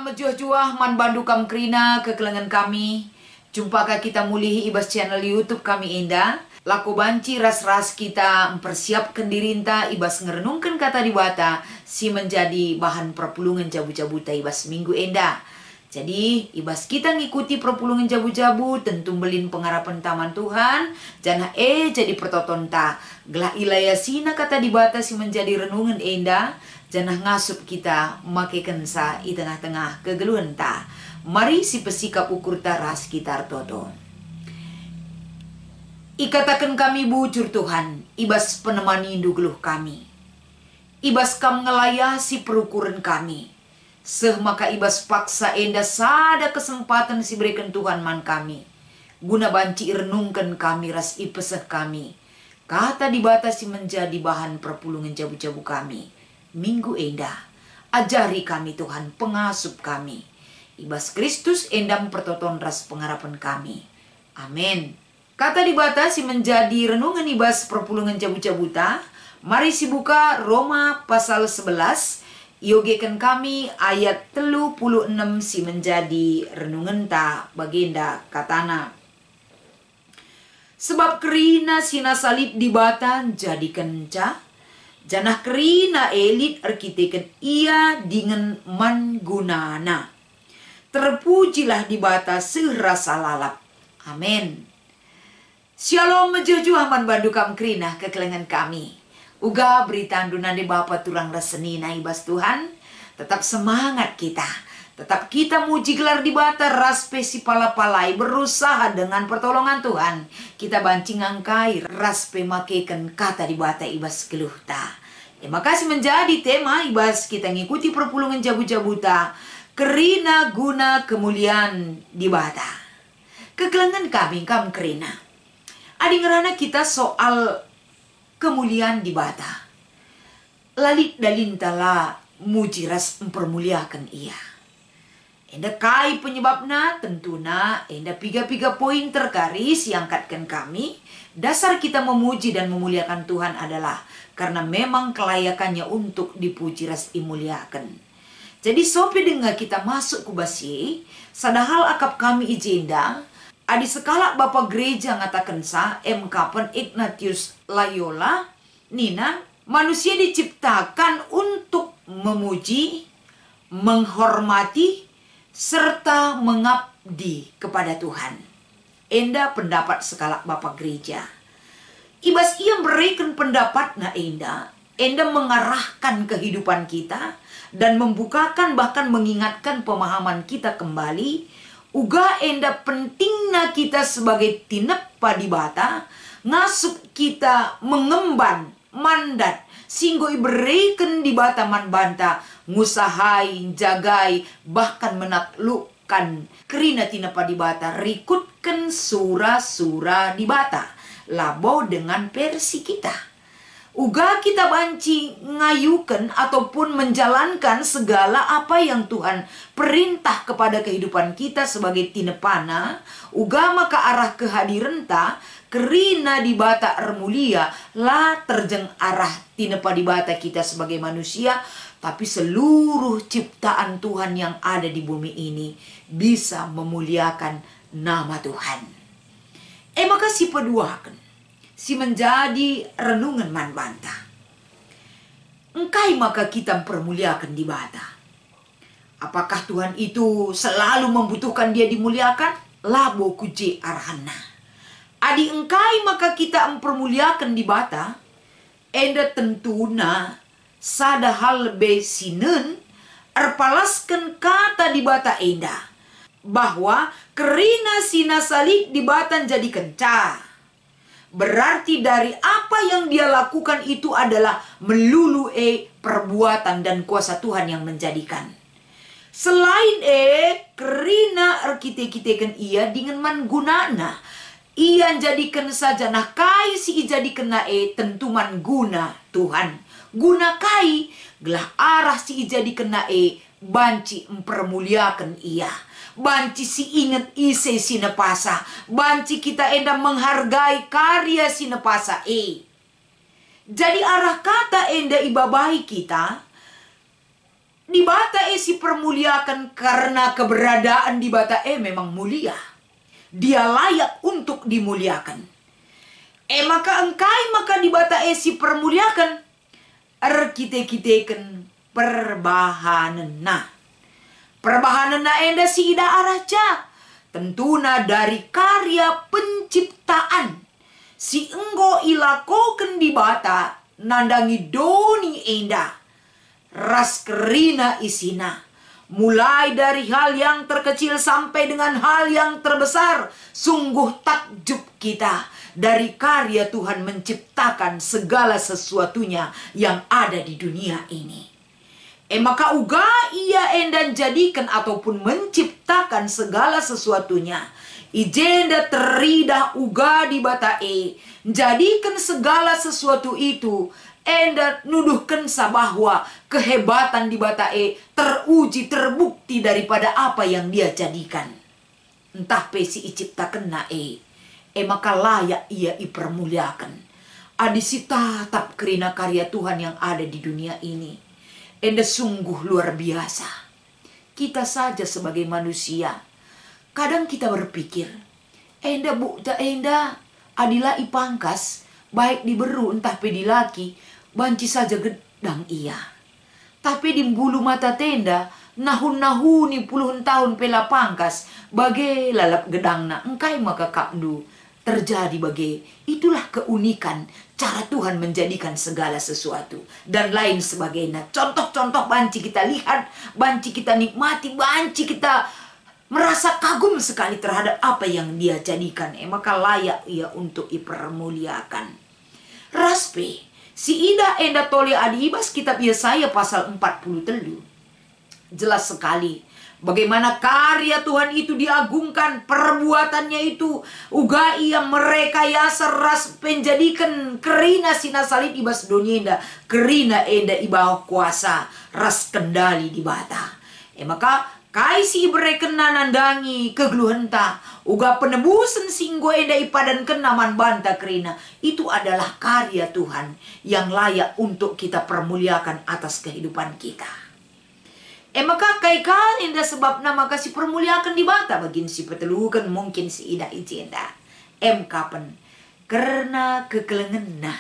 mejuah-juah man bandu kam krina kekelengan kami. Jumpakah kita mulihi ibas channel YouTube kami indah. Laku banci ras-ras kita mempersiapkan dirinta ibas ngerenungkan kata dibata si menjadi bahan perpulungan jabu-jabuta ibas minggu indah. Jadi ibas kita ngikuti perpulungan jabu-jabu tentu belin pengharapan taman Tuhan. Jangan jadi pertotonta. Gelah ilaya sina kata dibata si menjadi renungan indah. Jangan ngasup kita make kensa di tengah-tengah kegeluhan ta. Mari si pesikap ukur taras kita toto. Ikatakan kami bujur Tuhan, ibas penemani geluh kami. Ibas kam ngelayah si perukuran kami. Seh maka ibas paksa enda sada kesempatan si berikan Tuhan man kami. Guna banci renungkan kami ras ipeseh kami. Kata dibatasi menjadi bahan perpulungan jabu-jabu kami. Minggu endah, ajari kami Tuhan, pengasup kami. Ibas Kristus endam pertoton ras pengharapan kami. Amin. Kata dibatasi menjadi renungan ibas perpulungan jabu-jabuta. Mari si buka Roma pasal 11. Yogekan kami ayat 36 si menjadi renungan ta bagenda katana. Sebab kerina sina salib dibata jadi kenca. Janah kerina elit arkiteken ia dengan mangunana. Terpujilah dibata serasa lalap. Amin. Shalom mejujuh man bandu kam kerina kekelengan kami. Uga berita andunan di Bapa turang rasenina ibas Tuhan. Tetap semangat kita. Tetap kita muji gelar dibata raspe si palapalai berusaha dengan pertolongan Tuhan. Kita bancing angkai raspe makeken kata dibata ibas geluh ta. Terima kasih menjadi tema ibas kita ngikuti perpulungan jabu-jabuta. Kerina guna kemuliaan dibata. Kekelengan kami kam kerina. Adi ngerana kita soal kemuliaan dibata. Lalit dalintala muji ras mempermuliakan ia. Enda kai penyebabna tentuna enda piga-piga poin tergaris yang angkatkan kami. Dasar kita memuji dan memuliakan Tuhan adalah karena memang kelayakannya untuk dipuji ras imuliakan. Jadi sopi dengar kita masuk ke basi, sadahal akap kami ijenda, adi sekala Bapak Gereja ngatakan sa, Kapan Ignatius Loyola, Nina, manusia diciptakan untuk memuji, menghormati, serta mengabdi kepada Tuhan. Enda pendapat sekala Bapak Gereja. Ibas ia berikan pendapat na enda mengarahkan kehidupan kita dan membukakan bahkan mengingatkan pemahaman kita kembali. Uga enda pentingna kita sebagai tinep padibata ngasup kita mengemban mandat singgo iberikan dibata man banta ngusahai, jagai, bahkan menaklukkan kerina tina padibata rikutkan sura-sura dibata. Labo dengan versi kita. Uga kita banci ngayukan ataupun menjalankan segala apa yang Tuhan perintah kepada kehidupan kita sebagai tinepana. Uga maka arah kehadiran ta kerina dibata ermulia lah terjeng arah tinepa dibata kita sebagai manusia. Tapi seluruh ciptaan Tuhan yang ada di bumi ini bisa memuliakan nama Tuhan. Maka si peduakan, si menjadi renungan man banta. Engkai maka kita mempermuliakan di bata. Apakah Tuhan itu selalu membutuhkan dia dimuliakan? Labo kuji arhana. Adi engkai maka kita mempermuliakan di bata. Enda tentuna sada hal be sinen erpalaskan kata di bata enda. Bahwa kerina sina salib dibatan jadi kenca. Berarti dari apa yang dia lakukan itu adalah melulu perbuatan dan kuasa Tuhan yang menjadikan. Selain kerina arkite-kitekan ia dengan mangunana. Ia jadikan saja nah kai si ijadikan na tentu man guna Tuhan. Guna kai gelah arah si ijadikan na banci mempermuliakan ia. Banci si ingat ise sinepasa. Banci kita enda menghargai karya sinepasa Jadi arah kata enda ibabahi kita Di bata si permuliakan karena keberadaan di bata memang mulia. Dia layak untuk dimuliakan. Maka engkai maka di bata si permuliakan. Kita-kitakan perbahanena. Perbahanena enda si ida araja. Tentuna dari karya penciptaan. Si enggo ilakoken di bata nandangi doni enda. Ras kerina isina. Mulai dari hal yang terkecil sampai dengan hal yang terbesar. Sungguh takjub kita. Dari karya Tuhan menciptakan segala sesuatunya yang ada di dunia ini. Maka uga ia endan jadikan ataupun menciptakan segala sesuatunya. Ijenda teridah uga di bata jadikan segala sesuatu itu. Enda nuduhkan bahwa kehebatan di bata teruji terbukti daripada apa yang dia jadikan. Entah pesi iciptakan na maka layak ia ipermuliakan. Adisi tatap kerina karya Tuhan yang ada di dunia ini. Enda sungguh luar biasa. Kita saja sebagai manusia, kadang kita berpikir, enda adila ipangkas, baik diberu entah pedilaki, banci saja gedang ia. Tapi di bulu mata tenda, nahun-nahuni puluhan tahun pela pangkas, bagai lalap gedangna, engkai maka kapdu. Terjadi bagai, itulah keunikan cara Tuhan menjadikan segala sesuatu. Dan lain sebagainya. Contoh-contoh banci kita lihat, banci kita nikmati, banci kita merasa kagum sekali terhadap apa yang dia jadikan. Maka layak ia untuk dipermuliakan. Raspe, si ida enda toli adi ibas kitab Yesaya pasal 40 jelas sekali bagaimana karya Tuhan itu diagungkan, perbuatannya itu uga ia merekayasa ras penjadikan kerina sina salib ibas donienda, kerina enda ibawah kuasa ras kendali di bata. Maka kaisi bereken nandangi kegluhenta uga penebusan singgo enda ipadan kenaman banta kerina. Itu adalah karya Tuhan yang layak untuk kita permuliakan atas kehidupan kita. Maka kai kali inda sebab nama kasih permuliakan di bata bagin si petelukan mungkin si ida ijenda. Kapan? Karena kekelengan nah.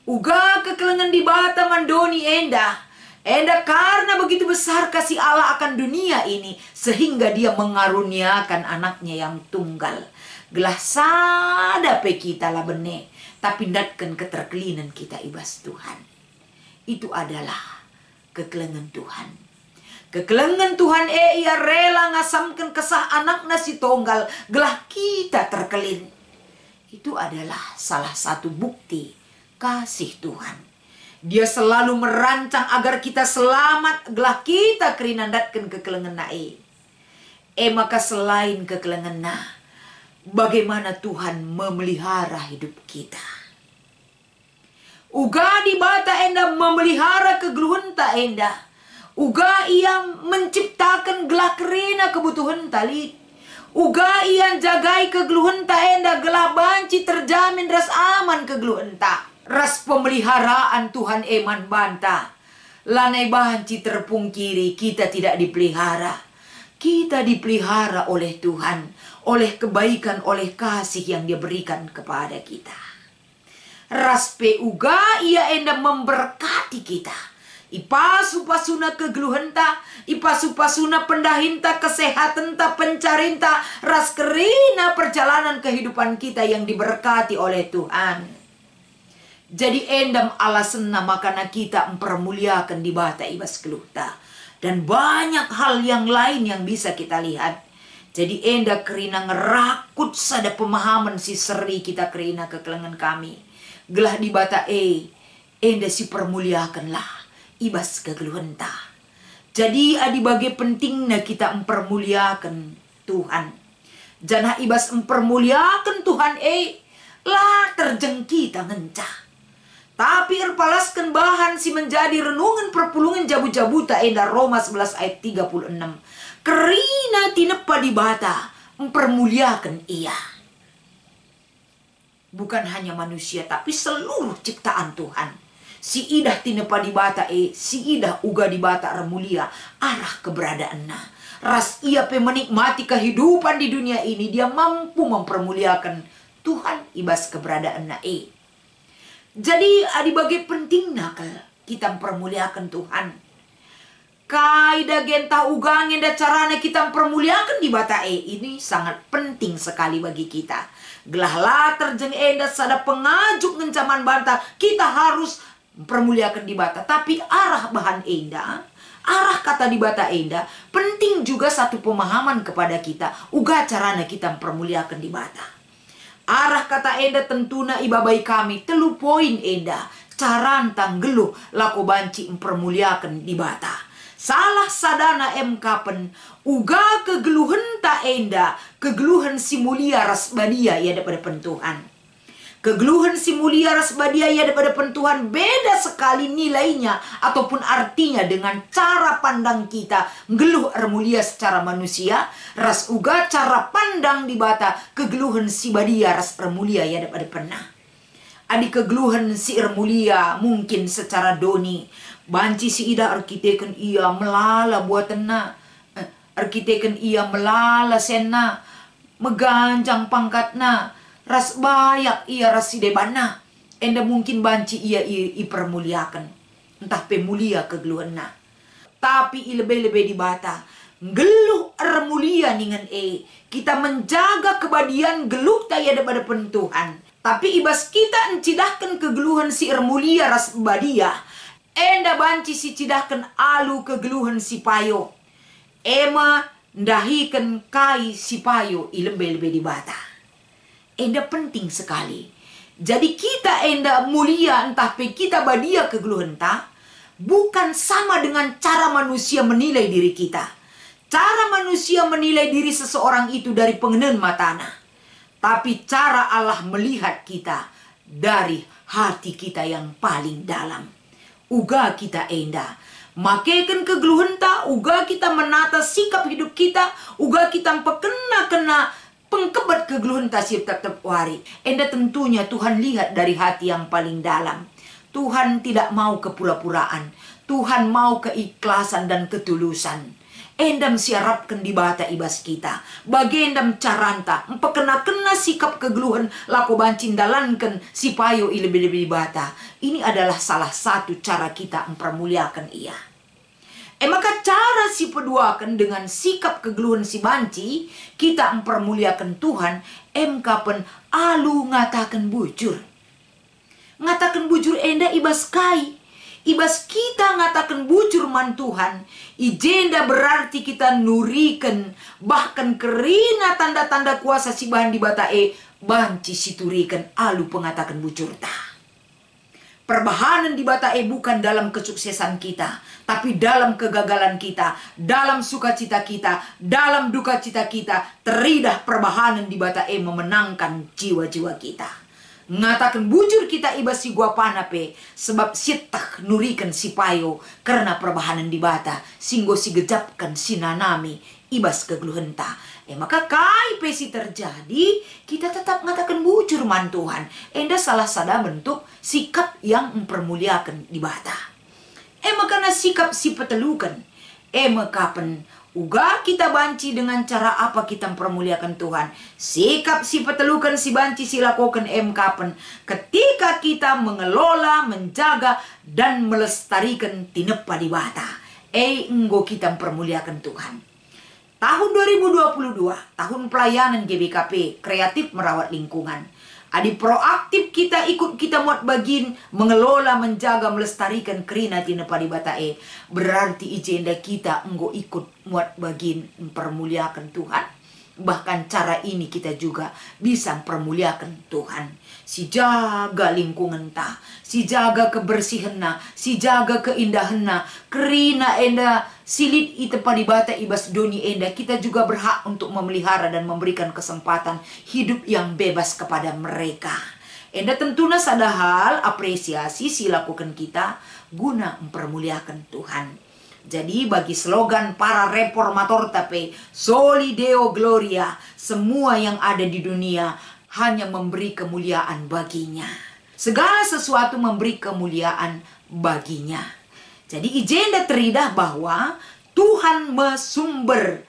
Uga kekelengan di bata mandoni enda. Enda karena begitu besar kasih Allah akan dunia ini sehingga dia mengaruniakan anaknya yang tunggal. Gelah sada pe kita lah bene, tapi datkan keterkelinan kita ibas Tuhan. Itu adalah kekelengan Tuhan. Kekelengan Tuhan ia rela ngasamkan kesah anaknya si tunggal gelah kita terkelin. Itu adalah salah satu bukti kasih Tuhan. Dia selalu merancang agar kita selamat gelah kita kerinandatkan kekelengan nae. Maka selain kekelengan nah, bagaimana Tuhan memelihara hidup kita. Uga di bata enda memelihara kegluhenta enda. Uga ia menciptakan gelah kerina kebutuhan tali. Uga ia jagai kegluhenta enda gelah banci terjamin ras aman kegluhenta. Ras pemeliharaan Tuhan eman banta. Lanai banci terpungkiri kita tidak dipelihara. Kita dipelihara oleh Tuhan. Oleh kebaikan, oleh kasih yang dia berikan kepada kita. Raspe uga ia enda memberkati kita. Ipasu-pasuna kegluhenta, ipasu-pasuna pendahinta, kesehatan ta, pencarinta, ras kerina perjalanan kehidupan kita yang diberkati oleh Tuhan. Jadi endam alasan makana kita mempermuliakan di bata ibas keluhta. Dan banyak hal yang lain yang bisa kita lihat. Jadi enda kerina ngerakut sada pemahaman si seri kita kerina kekelengan kami. Gelah di bata enda si permuliakanlah ibas kegeluhenta. Jadi adi bagi pentingnya kita mempermuliakan Tuhan. Janah ibas mempermuliakan Tuhan lah terjengkita ngencah. Tapi erpalaskan bahan si menjadi renungan perpulungan jabu-jabuta enda Roma 11 ayat 36. Kerina tinepa di bata mempermuliakan ia. Bukan hanya manusia tapi seluruh ciptaan Tuhan. Si idah tinepa di bata si idah uga di bata remulia arah keberadaan na. Ras ia pe menikmati kehidupan di dunia ini, dia mampu mempermuliakan Tuhan ibas keberadaan na Jadi adi bagi penting nak kita mempermuliakan Tuhan. Kaida genta ugang da caranya kita mempermuliakan di bata ini sangat penting sekali bagi kita. Gelah latar jeng enda sada pengajuk ngencaman banta, kita harus mempermuliakan di bata. Tapi arah bahan enda, arah kata di bata enda, penting juga satu pemahaman kepada kita. Uga caranya kita mempermuliakan di bata. Arah kata enda tentuna ibabai kami, telu poin enda. Carantang geluh lako banci mempermuliakan di bata. Salah sadana kapen uga kegeluhan ta enda, kegeluhan si mulia ras badia ia daripada pentuhan. Kegeluhan si mulia ras badia ia daripada pentuhan beda sekali nilainya ataupun artinya dengan cara pandang kita. Geluh mulia secara manusia, ras uga cara pandang di bata kegeluhan si badia ras mulia ia daripada pernah. Adi kegeluhan si mulia mungkin secara doni. Banci si ida arkiteken ia melala buatan na. Arkiteken ia melala sena. Meganjang pangkat na. Ras bayak ia ras sidebana. Enda mungkin banci ia permuliakan. Entah pemulia kegeluhan na. Tapi lebih-lebih di bata. Geluh mulia ningan kita menjaga kebadian geluh taya daripada pentuhan. Tapi ibas kita encidahkan kegeluhan si mulia ras badia. Enda banci si cidahkan alu kegeluhan si payo. Ema ndahikan kai si payo ilebe-lebe di bata. Enda penting sekali. Jadi kita enda mulia entah pe kita badia kegeluhan ta. Bukan sama dengan cara manusia menilai diri kita. Cara manusia menilai diri seseorang itu dari pengenan matana. Tapi cara Allah melihat kita dari hati kita yang paling dalam. Uga kita enda makekan kegeluhan ta, uga kita menata sikap hidup kita, uga kita kena pengkebat kegeluhan ta siap tetap wari. Enda tentunya Tuhan lihat dari hati yang paling dalam. Tuhan tidak mau kepura-puraan. Tuhan mau keikhlasan dan ketulusan. Endam siarapkan di bata ibas kita. Bagi endam caranta. Empekena-kena sikap kegeluhan. Lako bancin dalankan si payo lebih-lebih di bata. Ini adalah salah satu cara kita mempermuliakan ia. Maka cara si peduakan dengan sikap kegeluhan si banci. Kita mempermuliakan Tuhan. Kapan alu ngatakan bujur. Ngatakan bujur enda ibas kai. Ibas kita ngatakan bujur man Tuhan. Ijenda berarti kita nurikan. Bahkan kerina tanda-tanda kuasa si bahan di bata banci siturikan alu pengatakan bujur ta. Perbahanan di bata bukan dalam kesuksesan kita. Tapi dalam kegagalan kita. Dalam sukacita kita. Dalam duka cita kita. Teridah perbahanan di bata memenangkan jiwa-jiwa kita. Ngatakan bujur kita ibas si gua panape. Sebab sitak nurikan si payo. Karena perbahanan di bata. Singgo si gejapkan si nanami. Ibas kegeluhan ta. Maka kai pesi terjadi. Kita tetap ngatakan bujur man Tuhan. Enda salah sada bentuk sikap yang mempermuliakan di bata. Maka na sikap si petelukan. Kapan uga kita banci dengan cara apa kita mempermuliakan Tuhan. Sikap si petelukan si banci si lakukan kapan. Ketika kita mengelola, menjaga, dan melestarikan tinepa di bata. Enggo kita mempermuliakan Tuhan. Tahun 2022, tahun pelayanan GBKP, kreatif merawat lingkungan. Adi proaktif kita ikut kita muat bagin mengelola, menjaga, melestarikan kerina tinepa di bata berarti ijenda kita enggo ikut muat bagin mempermuliakan Tuhan. Bahkan cara ini kita juga bisa mempermuliakan Tuhan. Si jaga lingkungan ta, si jaga kebersihan na, si jaga keindahan na, kerina enda silit itepa di bata ibas doni enda. Kita juga berhak untuk memelihara dan memberikan kesempatan hidup yang bebas kepada mereka. Enda tentunya sadahal apresiasi si lakukan kita guna mempermuliakan Tuhan. Jadi bagi slogan para reformator tapi Soli Deo Gloria, semua yang ada di dunia hanya memberi kemuliaan baginya. segala sesuatu memberi kemuliaan baginya. Jadi ijenda teridah bahwa Tuhan mesumber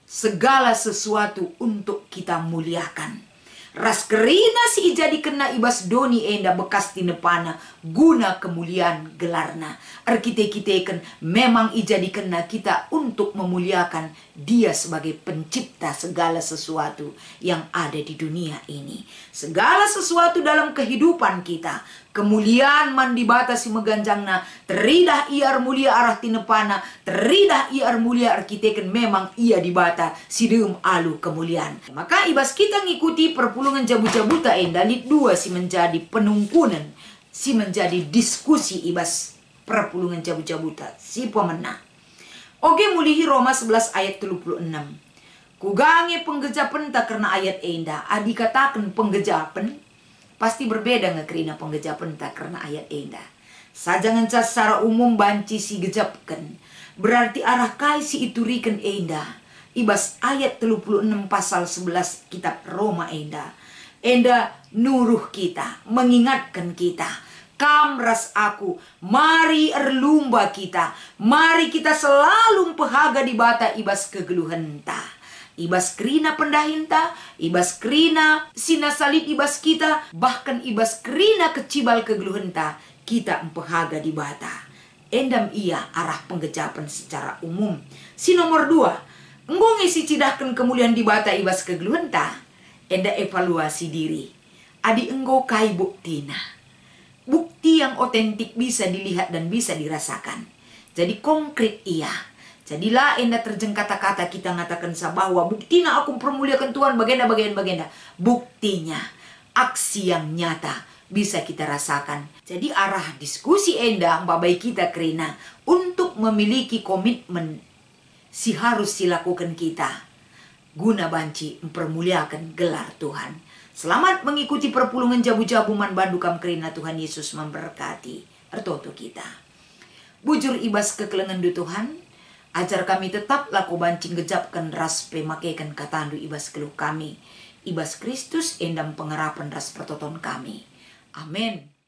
segala sesuatu untuk kita muliakan. Ras kerina si ijadi kena ibas doni enda bekas tinepana guna kemuliaan gelarna. Arkite-kiteken memang ijadi kena kita untuk memuliakan dia sebagai pencipta segala sesuatu yang ada di dunia ini. Segala sesuatu dalam kehidupan kita, kemuliaan mandi batasi meganjangna, teridah iar mulia arah tinepana, teridah iar mulia arkiteken memang ia dibata sideum alu kemuliaan. Maka ibas kita ngikuti perpulungan jabu-jabuta enda lit 2 si menjadi penungkunan, si menjadi diskusi ibas perpulungan jabu-jabuta si pemenang. Oke, mulihi Roma 11 ayat 36. Kugange penggejapan tak karena ayat enda. Adi katakan penggejapan pasti berbeda ngekerina penggejapan tak karena ayat enda. Sajangan secara umum banci si gejapkan. Berarti arah kai si iturikan enda. Ibas ayat 36 pasal 11 kitab Roma enda. Enda nuruh kita, mengingatkan kita. Kamras aku, mari erlumba kita, mari kita selalu pehaga di bata ibas kegeluhenta. Ibas kerina pendahinta, ibas kerina sinasalib ibas kita, bahkan ibas kerina kecibal kegeluhenta, kita empehaga di bata. Endam ia arah penggejapan secara umum. Si nomor 2, enggongi si cidahkan kemuliaan di bata ibas kegeluhenta, enda evaluasi diri. Adi enggo kai buktina. Bukti yang otentik bisa dilihat dan bisa dirasakan. Jadi konkret iya. Jadilah enda terjeng kata-kata kita ngatakan bahwa buktinya aku permuliakan Tuhan bagenda. Buktinya aksi yang nyata bisa kita rasakan. Jadi arah diskusi enda babai kita kerina untuk memiliki komitmen si harus dilakukan kita guna banci mempermuliakan gelar Tuhan. Selamat mengikuti perpulungan jabu-jabu man bandukam kerina Tuhan Yesus memberkati ertoto kita. Bujur ibas kekelengan du Tuhan, ajar kami tetap laku bancing gejapkan ras pemakaikan katandu ibas keluh kami. Ibas Kristus endam pengerapan ras pertoton kami. Amin.